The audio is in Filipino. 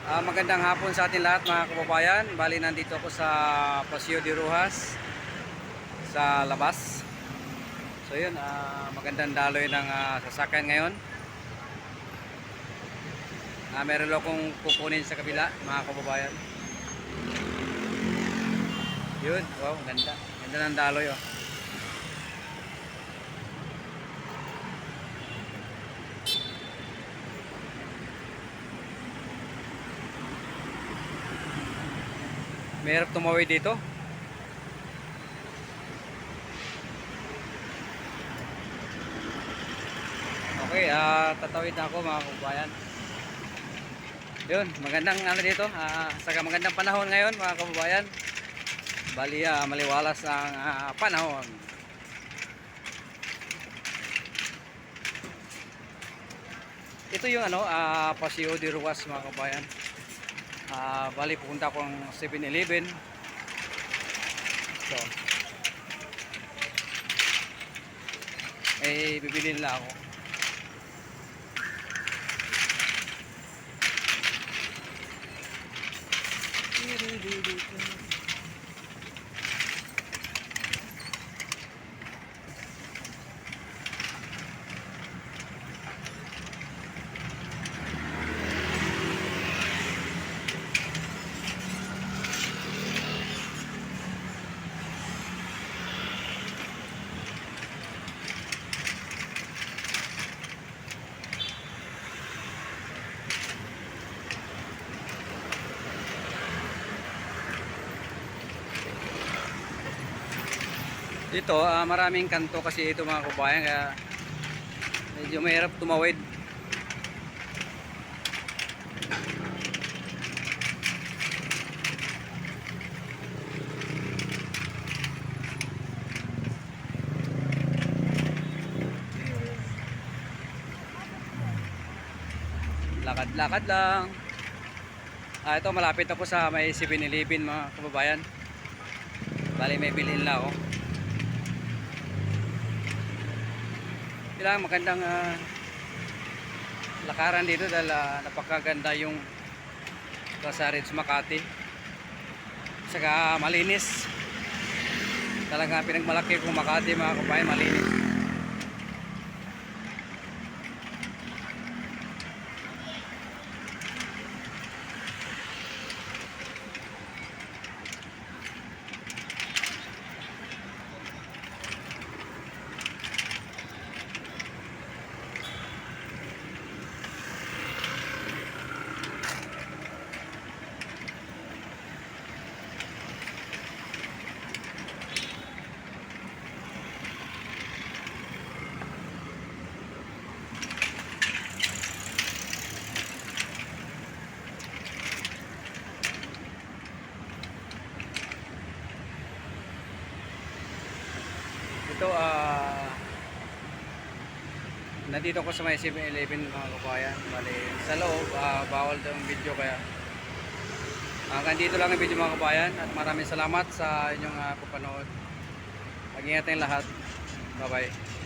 Magandang hapon sa atin lahat mga kababayan. Bali nandito ako sa Paseo de Rojas sa labas. So yun, magandang daloy ng sasakyan ngayon. Meron lang akong kukunin sa kabila mga kababayan. Yun, wow, ganda. Ganda ng daloy oh. Mahirap tumawid dito. Okay, tatawid na ako mga kababayan. Yun, magandang ano dito. Saka magandang panahon ngayon mga kababayan. Bali, maliwalas ang panahon. Ito yung ano, Paseo de Rojas mga kababayan. Bali pupunta akong 7-Eleven. So, bibili nila ako. Dito, maraming kanto kasi ito mga kabayan, kaya medyo mahirap tumawid. Lakad-lakad lang. Ito malapit ako sa may 7-Eleven mga kababayan. Bali may bilhin lang ako. Kailangan magandang lakaran dito dahil napakaganda yung Pasarits Makati. Saka malinis. Talaga pinagmalaki kong Makati mga kababayan, malinis. Ito, nandito ko sa may 7-Eleven mga kabayan. Bali, sa loob, bawal daw ang video, kaya hanggang dito lang ang video mga kabayan. At maraming salamat sa inyong papanood. Mag-ingat tayong lahat. Bye bye.